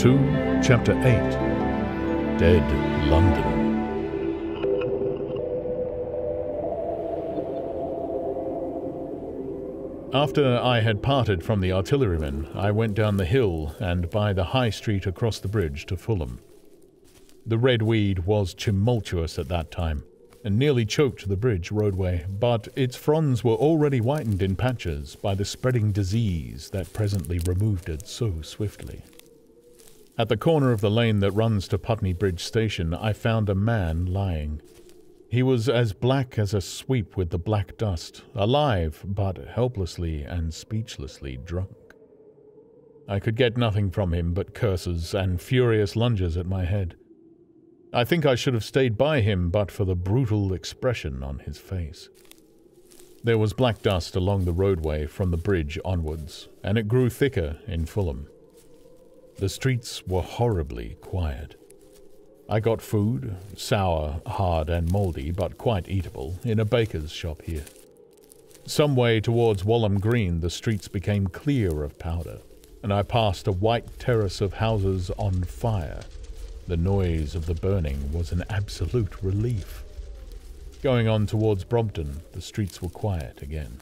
2, Chapter 8, Dead London. After I had parted from the artillerymen, I went down the hill and by the high street across the bridge to Fulham. The red weed was tumultuous at that time, and nearly choked the bridge roadway, but its fronds were already whitened in patches by the spreading disease that presently removed it so swiftly. At the corner of the lane that runs to Putney Bridge Station, I found a man lying. He was as black as a sweep with the black dust, alive, but helplessly and speechlessly drunk. I could get nothing from him but curses and furious lunges at my head. I think I should have stayed by him but for the brutal expression on his face. There was black dust along the roadway from the bridge onwards, and it grew thicker in Fulham. The streets were horribly quiet. I got food, sour, hard and mouldy, but quite eatable, in a baker's shop here. Some way towards Walham Green the streets became clear of powder, and I passed a white terrace of houses on fire. The noise of the burning was an absolute relief. Going on towards Brompton, the streets were quiet again.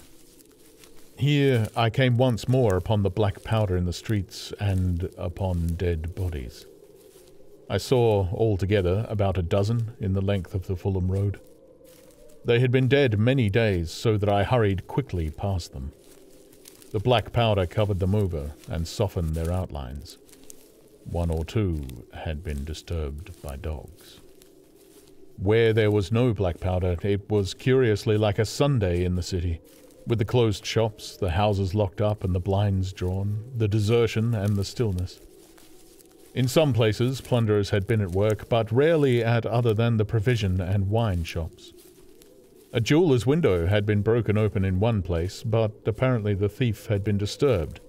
Here I came once more upon the black powder in the streets and upon dead bodies. I saw altogether about a dozen in the length of the Fulham Road. They had been dead many days, so that I hurried quickly past them. The black powder covered them over and softened their outlines. One or two had been disturbed by dogs. Where there was no black powder, it was curiously like a Sunday in the city, with the closed shops, the houses locked up and the blinds drawn, the desertion and the stillness. In some places, plunderers had been at work, but rarely at other than the provision and wine shops. A jeweller's window had been broken open in one place, but apparently the thief had been disturbed,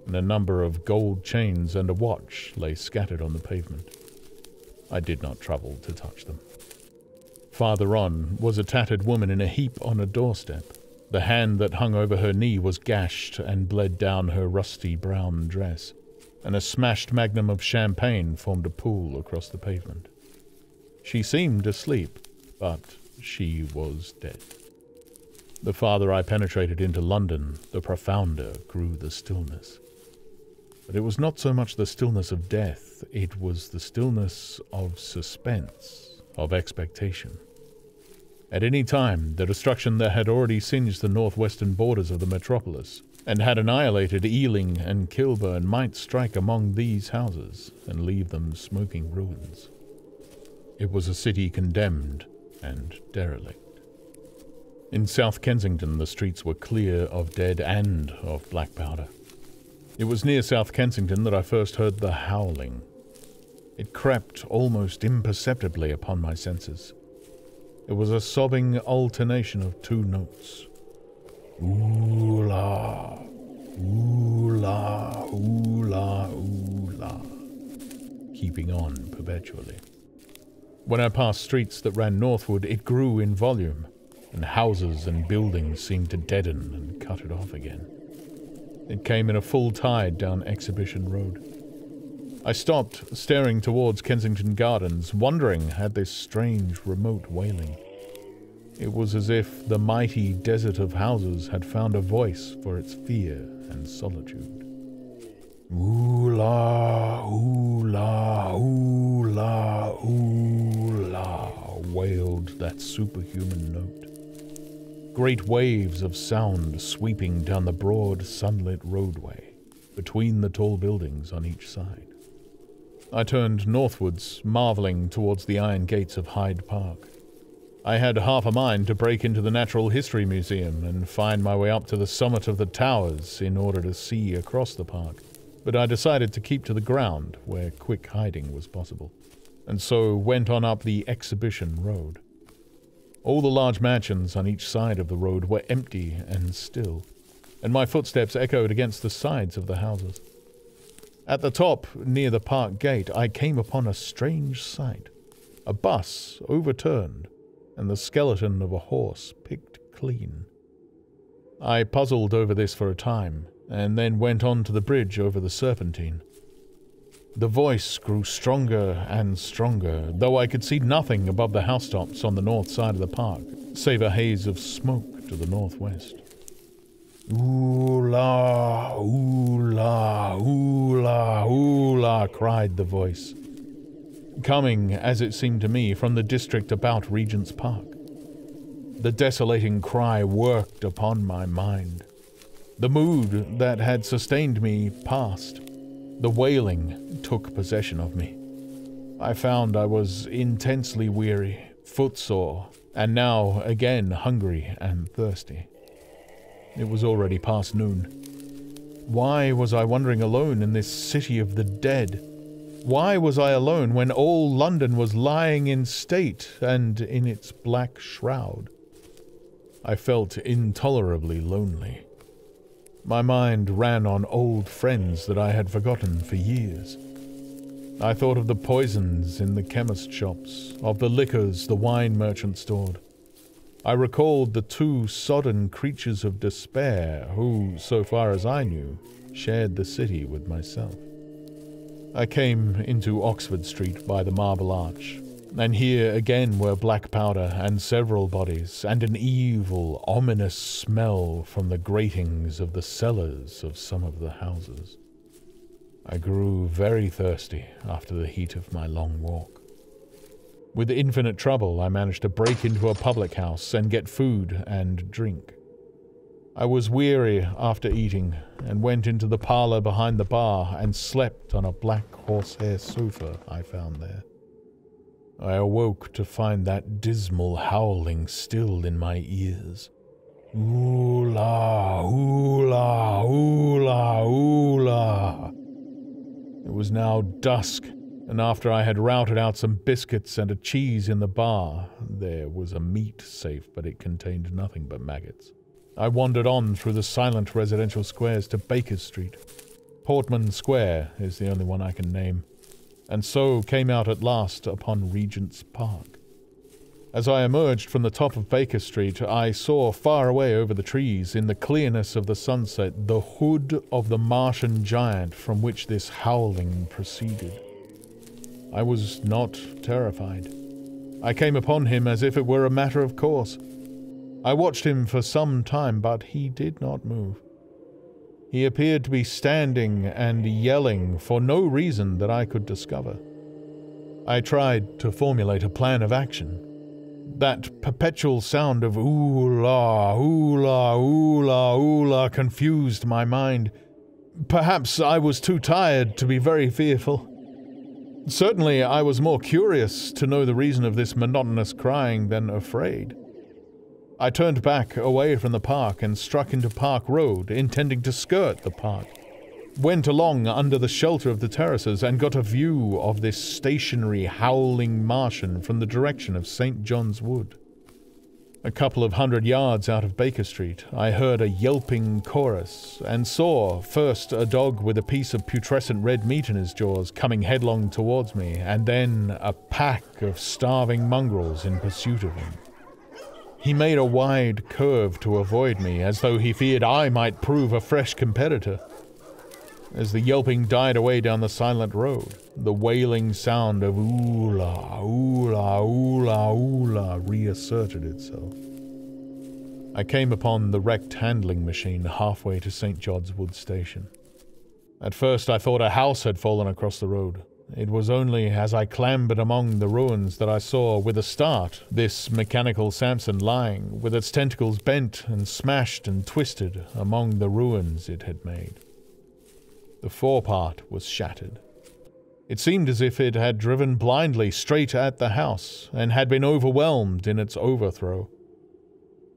and a number of gold chains and a watch lay scattered on the pavement. I did not trouble to touch them. Farther on was a tattered woman in a heap on a doorstep. The hand that hung over her knee was gashed and bled down her rusty brown dress, and a smashed magnum of champagne formed a pool across the pavement. She seemed asleep, but she was dead. The farther I penetrated into London, the profounder grew the stillness. But it was not so much the stillness of death, it was the stillness of suspense, of expectation. At any time, the destruction that had already singed the northwestern borders of the metropolis and had annihilated Ealing and Kilburn might strike among these houses and leave them smoking ruins. It was a city condemned and derelict. In South Kensington the streets were clear of dead and of black powder. It was near South Kensington that I first heard the howling. It crept almost imperceptibly upon my senses. It was a sobbing alternation of two notes. Ooh-la, ooh-la, ooh-la, ooh-la, keeping on perpetually. When I passed streets that ran northward, it grew in volume, and houses and buildings seemed to deaden and cut it off again. It came in a full tide down Exhibition Road. I stopped, staring towards Kensington Gardens, wondering at this strange, remote wailing. It was as if the mighty desert of houses had found a voice for its fear and solitude. Ooh-la, ooh-la, ooh-la, ooh-la, wailed that superhuman note. Great waves of sound sweeping down the broad, sunlit roadway, between the tall buildings on each side. I turned northwards, marvelling towards the iron gates of Hyde Park. I had half a mind to break into the Natural History Museum and find my way up to the summit of the towers in order to see across the park, but I decided to keep to the ground where quick hiding was possible, and so went on up the Exhibition Road. All the large mansions on each side of the road were empty and still, and my footsteps echoed against the sides of the houses. At the top, near the park gate, I came upon a strange sight. A bus overturned, and the skeleton of a horse picked clean. I puzzled over this for a time, and then went on to the bridge over the Serpentine. The voice grew stronger and stronger, though I could see nothing above the housetops on the north side of the park, save a haze of smoke to the northwest. "Ooh-la, ooh-la, ooh-la, ooh-la," cried the voice, coming, as it seemed to me, from the district about Regent's Park. The desolating cry worked upon my mind. The mood that had sustained me passed. The wailing took possession of me. I found I was intensely weary, footsore, and now again hungry and thirsty. It was already past noon. Why was I wandering alone in this city of the dead? Why was I alone when all London was lying in state and in its black shroud? I felt intolerably lonely. My mind ran on old friends that I had forgotten for years. I thought of the poisons in the chemist shops, of the liquors the wine merchant stored. I recalled the two sodden creatures of despair who, so far as I knew, shared the city with myself. I came into Oxford Street by the Marble Arch, and here again were black powder and several bodies, and an evil, ominous smell from the gratings of the cellars of some of the houses. I grew very thirsty after the heat of my long walk. With infinite trouble, I managed to break into a public house and get food and drink. I was weary after eating, and went into the parlor behind the bar and slept on a black horsehair sofa I found there. I awoke to find that dismal howling still in my ears. Ooh-la, ooh-la, ooh-la, ooh-la. It was now dusk, and after I had routed out some biscuits and a cheese in the bar, there was a meat safe, but it contained nothing but maggots. I wandered on through the silent residential squares to Baker Street. Portman Square is the only one I can name, and so came out at last upon Regent's Park. As I emerged from the top of Baker Street, I saw far away over the trees, in the clearness of the sunset, the hood of the Martian giant from which this howling proceeded. I was not terrified. I came upon him as if it were a matter of course. I watched him for some time, but he did not move. He appeared to be standing and yelling for no reason that I could discover. I tried to formulate a plan of action. That perpetual sound of ooh-la, ooh-la, ooh-la, ooh-la confused my mind. Perhaps I was too tired to be very fearful. Certainly I was more curious to know the reason of this monotonous crying than afraid. I turned back away from the park and struck into Park Road, intending to skirt the park. Went along under the shelter of the terraces and got a view of this stationary, howling Martian from the direction of St. John's Wood. A couple of 100 yards out of Baker Street, I heard a yelping chorus and saw first a dog with a piece of putrescent red meat in his jaws coming headlong towards me, and then a pack of starving mongrels in pursuit of him. He made a wide curve to avoid me, as though he feared I might prove a fresh competitor. As the yelping died away down the silent road, the wailing sound of ooh-la, ooh-la, ooh-la, ooh-la reasserted itself. I came upon the wrecked handling machine halfway to St. John's Wood Station. At first I thought a house had fallen across the road. It was only as I clambered among the ruins that I saw, with a start, this mechanical Samson lying, with its tentacles bent and smashed and twisted among the ruins it had made. The forepart was shattered. It seemed as if it had driven blindly straight at the house, and had been overwhelmed in its overthrow.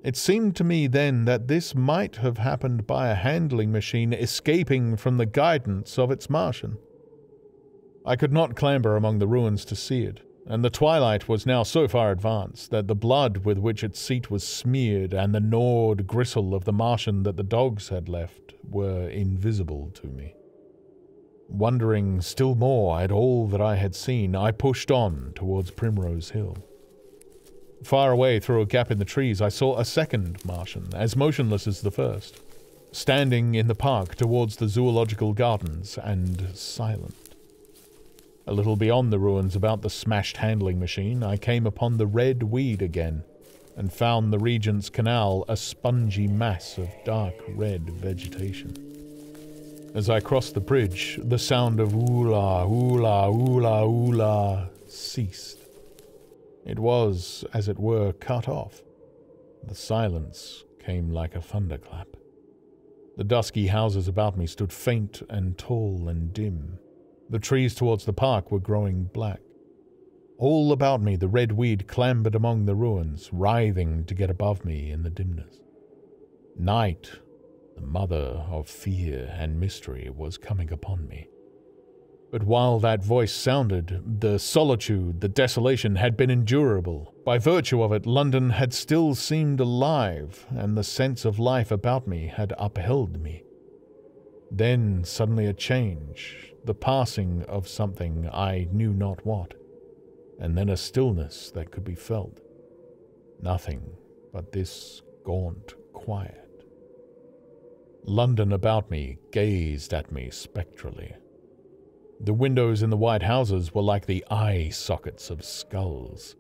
It seemed to me then that this might have happened by a handling machine escaping from the guidance of its Martian. I could not clamber among the ruins to see it, and the twilight was now so far advanced that the blood with which its seat was smeared and the gnawed gristle of the Martian that the dogs had left were invisible to me. Wondering still more at all that I had seen, I pushed on towards Primrose Hill. Far away through a gap in the trees I saw a second Martian, as motionless as the first, standing in the park towards the zoological gardens and silent. A little beyond the ruins, about the smashed handling machine, I came upon the red weed again, and found the Regent's Canal a spongy mass of dark red vegetation. As I crossed the bridge, the sound of oola, oola, oola, oola ceased. It was, as it were, cut off. The silence came like a thunderclap. The dusky houses about me stood faint and tall and dim. The trees towards the park were growing black. All about me the red weed clambered among the ruins, writhing to get above me in the dimness. Night, the mother of fear and mystery, was coming upon me. But while that voice sounded, the solitude, the desolation had been endurable. By virtue of it, London had still seemed alive, and the sense of life about me had upheld me. Then suddenly a change, the passing of something I knew not what, and then a stillness that could be felt. Nothing but this gaunt quiet. London about me gazed at me spectrally. The windows in the white houses were like the eye sockets of skulls.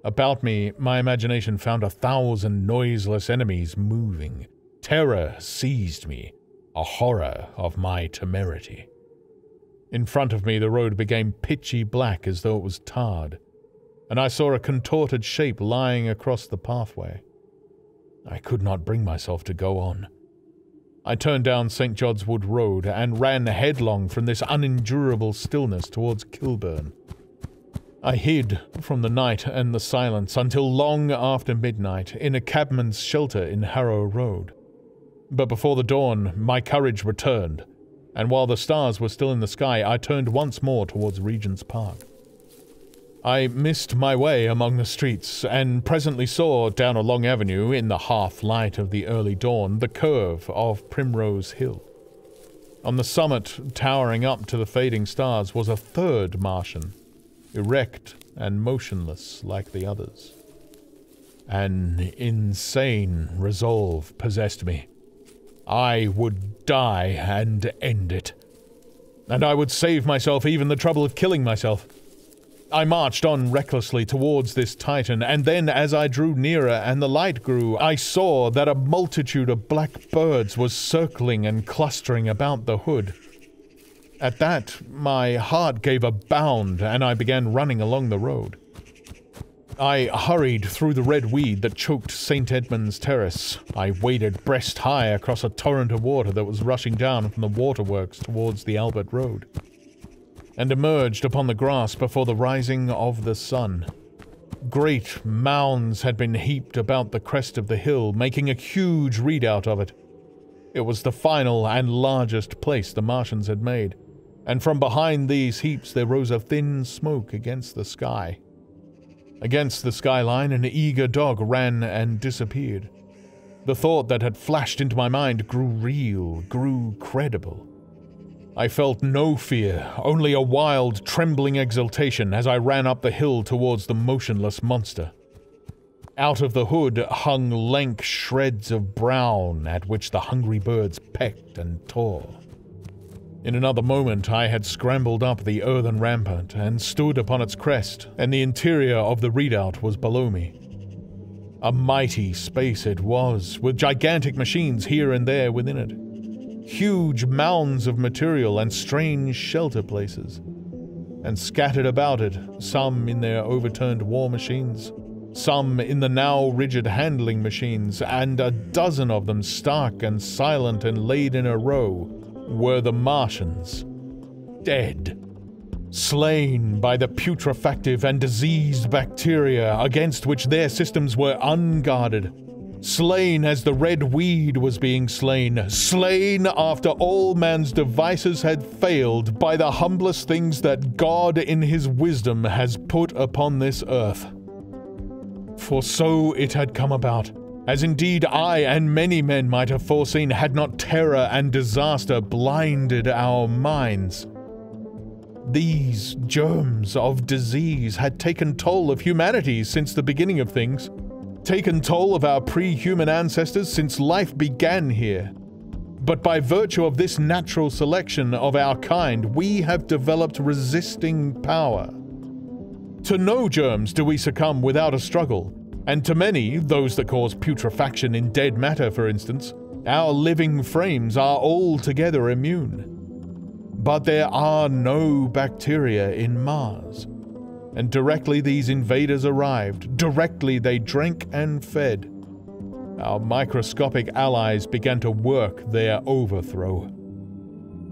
About me, my imagination found 1,000 noiseless enemies moving. Terror seized me, a horror of my temerity. In front of me, the road became pitchy black as though it was tarred, and I saw a contorted shape lying across the pathway. I could not bring myself to go on. I turned down St. John's Wood Road and ran headlong from this unendurable stillness towards Kilburn. I hid from the night and the silence until long after midnight in a cabman's shelter in Harrow Road. But before the dawn, my courage returned, and while the stars were still in the sky, I turned once more towards Regent's Park. I missed my way among the streets, and presently saw, down a long avenue, in the half-light of the early dawn, the curve of Primrose Hill. On the summit, towering up to the fading stars, was a third Martian, erect and motionless like the others. An insane resolve possessed me. I would die and end it. And I would save myself even the trouble of killing myself. I marched on recklessly towards this Titan, and then as I drew nearer and the light grew, I saw that a multitude of black birds was circling and clustering about the hood. At that, my heart gave a bound, and I began running along the road. I hurried through the red weed that choked St. Edmund's Terrace. I waded breast high across a torrent of water that was rushing down from the waterworks towards the Albert Road, and emerged upon the grass before the rising of the sun. Great mounds had been heaped about the crest of the hill, making a huge redoubt of it. It was the final and largest place the Martians had made, and from behind these heaps there rose a thin smoke against the sky. Against the skyline, an eager dog ran and disappeared. The thought that had flashed into my mind grew real, grew credible. I felt no fear, only a wild, trembling exultation as I ran up the hill towards the motionless monster. Out of the hood hung lank shreds of brown at which the hungry birds pecked and tore. In another moment I had scrambled up the earthen rampart and stood upon its crest, and the interior of the redoubt was below me. A mighty space it was, with gigantic machines here and there within it. Huge mounds of material and strange shelter places. And scattered about it, some in their overturned war machines, some in the now rigid handling machines, and a dozen of them stark and silent and laid in a row, were the Martians. Dead. Slain by the putrefactive and diseased bacteria against which their systems were unguarded. Slain as the red weed was being slain. Slain after all man's devices had failed by the humblest things that God in his wisdom has put upon this earth. For so it had come about, as indeed I and many men might have foreseen had not terror and disaster blinded our minds. These germs of disease had taken toll of humanity since the beginning of things, taken toll of our pre-human ancestors since life began here. But by virtue of this natural selection of our kind, we have developed resisting power. To no germs do we succumb without a struggle, and to many, those that cause putrefaction in dead matter for instance, our living frames are altogether immune. But there are no bacteria in Mars. And directly these invaders arrived, directly they drank and fed. Our microscopic allies began to work their overthrow.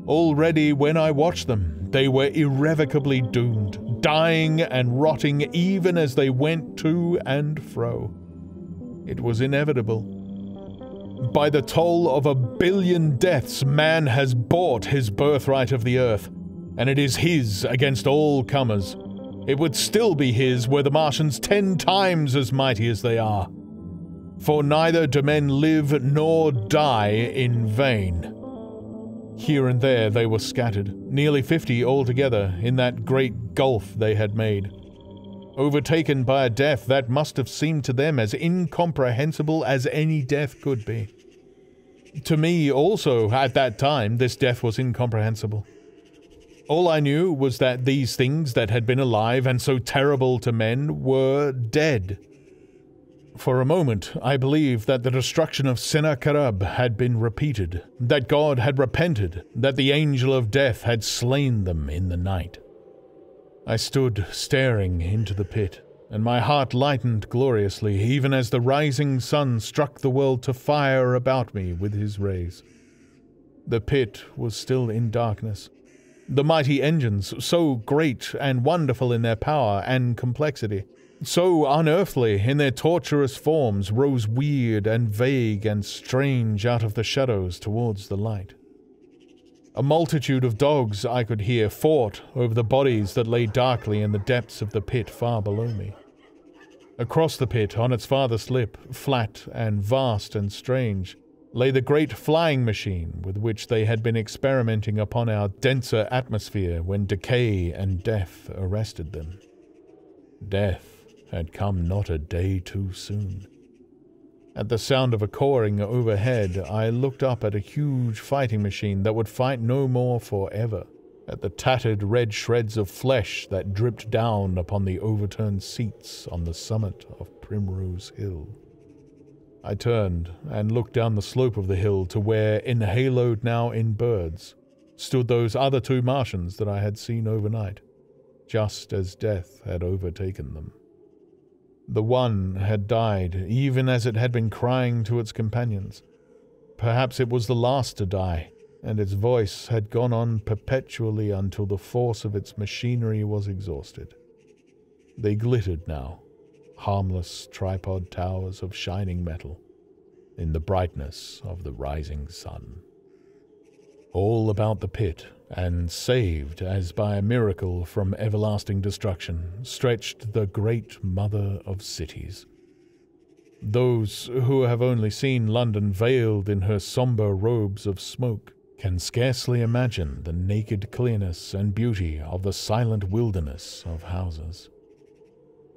Already when I watched them, they were irrevocably doomed, dying and rotting even as they went to and fro. It was inevitable. By the toll of 1 billion deaths, man has bought his birthright of the earth, and it is his against all comers. It would still be his were the Martians 10 times as mighty as they are. For neither do men live nor die in vain. Here and there they were scattered, nearly 50 altogether, in that great gulf they had made, overtaken by a death that must have seemed to them as incomprehensible as any death could be. To me also, at that time, this death was incomprehensible. All I knew was that these things that had been alive and so terrible to men were dead. For a moment, I believed that the destruction of Sennacherib had been repeated, that God had repented, that the angel of death had slain them in the night. I stood staring into the pit, and my heart lightened gloriously, even as the rising sun struck the world to fire about me with his rays. The pit was still in darkness. The mighty engines, so great and wonderful in their power and complexity, so unearthly in their torturous forms, rose weird and vague and strange out of the shadows towards the light. A multitude of dogs, I could hear, fought over the bodies that lay darkly in the depths of the pit far below me. Across the pit, on its farthest lip, flat and vast and strange, lay the great flying machine with which they had been experimenting upon our denser atmosphere when decay and death arrested them. Death had come not a day too soon. At the sound of a cawing overhead, I looked up at a huge fighting machine that would fight no more forever, at the tattered red shreds of flesh that dripped down upon the overturned seats on the summit of Primrose Hill. I turned and looked down the slope of the hill to where, enhaloed now in birds, stood those other 2 Martians that I had seen overnight, just as death had overtaken them. The one had died, even as it had been crying to its companions. Perhaps it was the last to die, and its voice had gone on perpetually until the force of its machinery was exhausted. They glittered now, harmless tripod towers of shining metal, in the brightness of the rising sun. All about the pit, and saved as by a miracle from everlasting destruction, stretched the great mother of cities. Those who have only seen London veiled in her sombre robes of smoke can scarcely imagine the naked clearness and beauty of the silent wilderness of houses.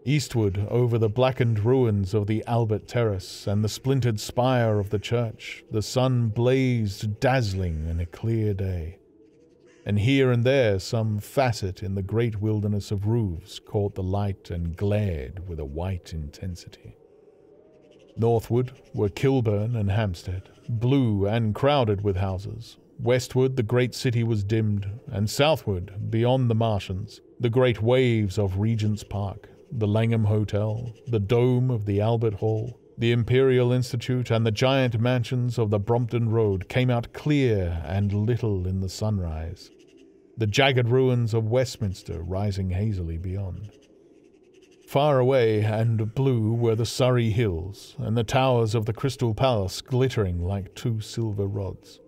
Eastward, over the blackened ruins of the Albert Terrace and the splintered spire of the church, the sun blazed dazzling in a clear day, and here and there some facet in the great wilderness of roofs caught the light and glared with a white intensity. Northward were Kilburn and Hampstead, blue and crowded with houses. Westward the great city was dimmed, and southward, beyond the Martians, the great waves of Regent's Park, the Langham Hotel, the dome of the Albert Hall, the Imperial Institute, and the giant mansions of the Brompton Road came out clear and little in the sunrise, the jagged ruins of Westminster rising hazily beyond. Far away and blue were the Surrey Hills, and the towers of the Crystal Palace glittering like 2 silver rods.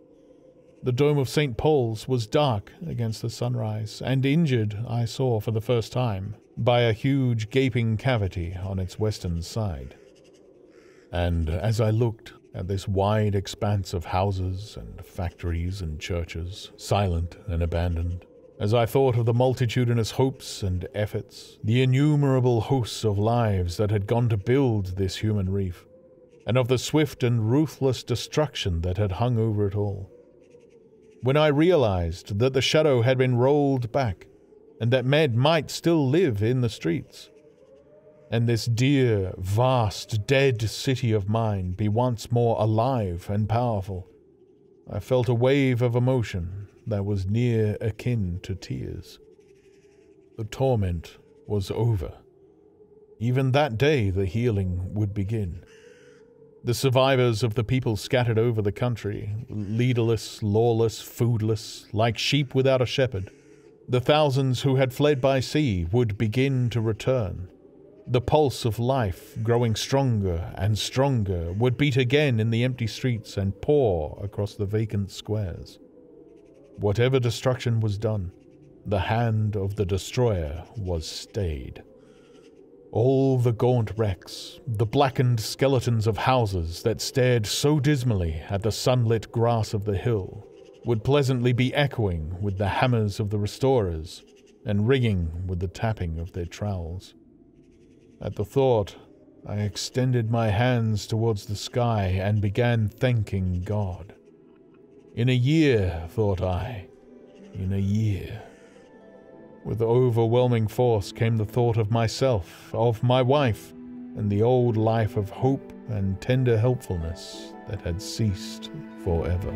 The dome of St. Paul's was dark against the sunrise, and injured, I saw for the first time, by a huge gaping cavity on its western side. And as I looked at this wide expanse of houses and factories and churches, silent and abandoned, as I thought of the multitudinous hopes and efforts, the innumerable hosts of lives that had gone to build this human reef, and of the swift and ruthless destruction that had hung over it all, when I realized that the shadow had been rolled back, and that men might still live in the streets, and this dear, vast, dead city of mine be once more alive and powerful, I felt a wave of emotion that was near akin to tears. The torment was over. Even that day the healing would begin. The survivors of the people scattered over the country, leaderless, lawless, foodless, like sheep without a shepherd, the thousands who had fled by sea would begin to return. The pulse of life, growing stronger and stronger, would beat again in the empty streets and pour across the vacant squares. Whatever destruction was done, the hand of the destroyer was stayed. All the gaunt wrecks, the blackened skeletons of houses that stared so dismally at the sunlit grass of the hill, would pleasantly be echoing with the hammers of the restorers and ringing with the tapping of their trowels. At the thought, I extended my hands towards the sky and began thanking God. In a year, thought I, in a year. With overwhelming force came the thought of myself, of my wife, and the old life of hope and tender helpfulness that had ceased forever.